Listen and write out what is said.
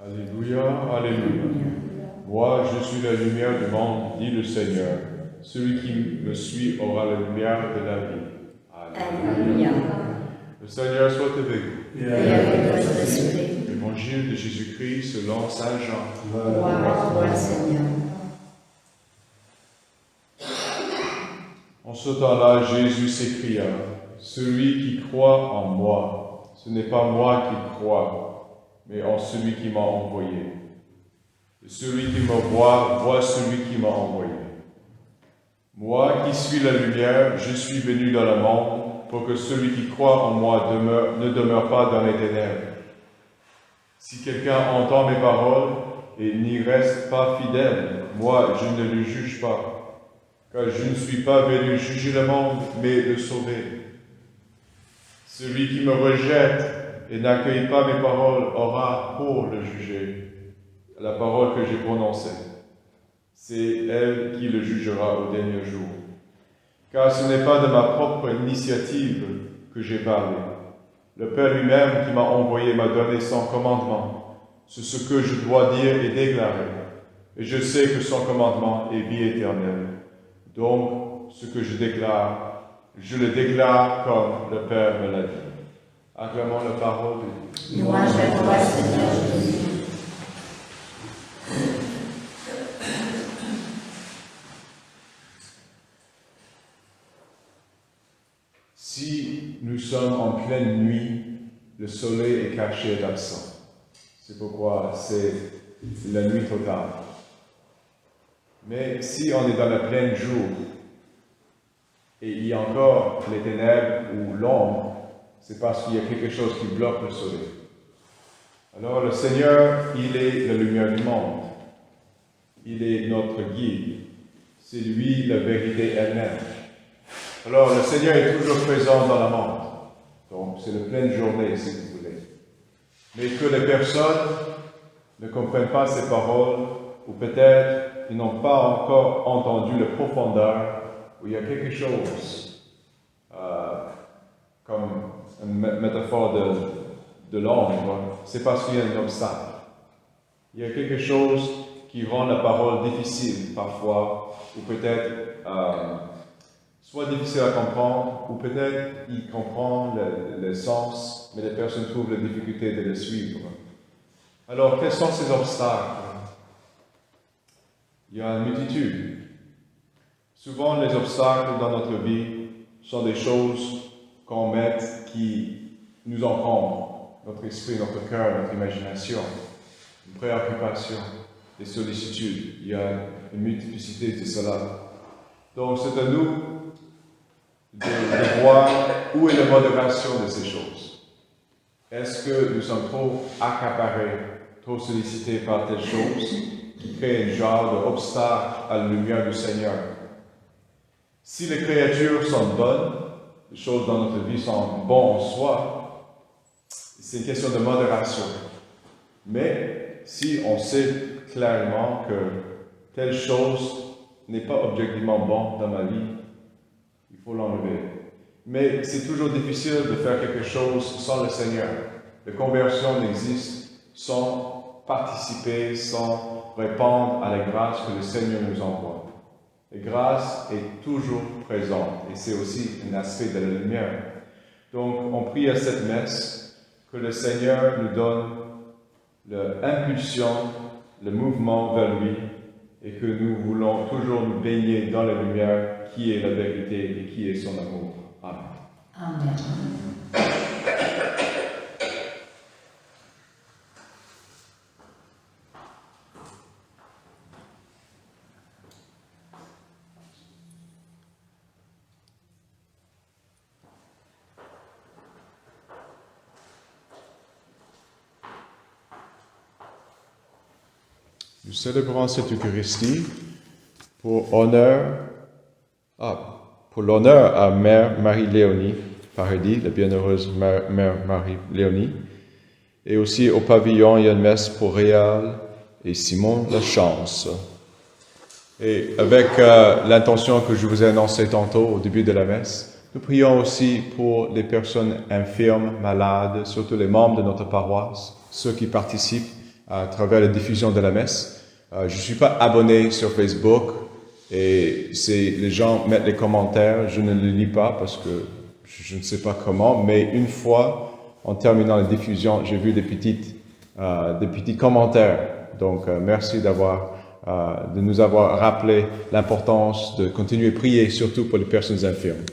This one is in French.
Alléluia, Alléluia. Moi, je suis la lumière du monde, dit le Seigneur. Celui qui me suit aura la lumière de la vie. Alléluia. Le Seigneur soit avec vous. Et avec votre esprit. Évangile de Jésus-Christ selon Saint Jean. Gloire à toi, Seigneur. En ce temps-là, Jésus s'écria, « Celui qui croit en moi, ce n'est pas moi qui crois, mais en celui qui m'a envoyé. Et celui qui me voit, voit celui qui m'a envoyé. Moi qui suis la lumière, je suis venu dans le monde pour que celui qui croit en moi ne demeure pas dans les ténèbres. Si quelqu'un entend mes paroles et n'y reste pas fidèle, moi je ne le juge pas. Car je ne suis pas venu juger le monde, mais le sauver. Celui qui me rejette et n'accueille pas mes paroles aura pour le juger la parole que j'ai prononcée. C'est elle qui le jugera au dernier jour. Car ce n'est pas de ma propre initiative que j'ai parlé. Le Père lui-même qui m'a envoyé m'a donné son commandement. C'est ce que je dois dire et déclarer. Et je sais que son commandement est vie éternelle. Donc, ce que je le déclare comme le Père me l'a dit. Acclamons la parole de Dieu. Louange à toi, Seigneur Jésus. Si nous sommes en pleine nuit, le soleil est caché et absent. C'est pourquoi c'est la nuit totale. Mais si on est dans le plein jour, et il y a encore les ténèbres ou l'ombre, c'est parce qu'il y a quelque chose qui bloque le soleil. Alors le Seigneur, il est la lumière du monde. Il est notre guide. C'est lui la vérité elle-même. Alors le Seigneur est toujours présent dans le monde. Donc c'est la pleine journée, si vous voulez. Mais que les personnes ne comprennent pas ces paroles, ou peut-être ils n'ont pas encore entendu la profondeur où il y a quelque chose, comme une métaphore de l'ombre, c'est parce qu'il y a un obstacle. Il y a quelque chose qui rend la parole difficile parfois, ou peut-être soit difficile à comprendre, ou peut-être il comprend le sens, mais les personnes trouvent la difficulté de le suivre. Alors, quels sont ces obstacles? Il y a une multitude. Souvent, les obstacles dans notre vie sont des choses qu'on met qui nous encombrent, notre esprit, notre cœur, notre imagination, une préoccupation, des sollicitudes. Il y a une multiplicité de cela. Donc, c'est à nous de voir où est la modération de ces choses. Est-ce que nous sommes trop accaparés, trop sollicités par telles choses qui créent un genre d'obstacle à la lumière du Seigneur? Si les créatures sont bonnes, les choses dans notre vie sont bonnes en soi, c'est une question de modération. Mais si on sait clairement que telle chose n'est pas objectivement bonne dans ma vie, il faut l'enlever. Mais c'est toujours difficile de faire quelque chose sans le Seigneur. La conversion n'existe sans participer, sans répondre à la grâce que le Seigneur nous envoie. La grâce est toujours présente et c'est aussi un aspect de la lumière. Donc, on prie à cette messe que le Seigneur nous donne l'impulsion, le mouvement vers lui et que nous voulons toujours nous baigner dans la lumière qui est la vérité et qui est son amour. Amen. Amen. Nous célébrons cette Eucharistie pour l'honneur à Mère Marie-Léonie Paradis, la bienheureuse Mère Marie-Léonie, et aussi au pavillon, il y a une messe pour Réal et Simon Lachance. Et avec l'intention que je vous ai annoncée tantôt au début de la messe, nous prions aussi pour les personnes infirmes, malades, surtout les membres de notre paroisse, ceux qui participent à travers la diffusion de la messe. Je ne suis pas abonné sur Facebook et les gens mettent les commentaires, je ne les lis pas parce que je ne sais pas comment, mais une fois, en terminant la diffusion, j'ai vu des petits commentaires. Donc, merci de nous avoir rappelé l'importance de continuer à prier, surtout pour les personnes infirmes.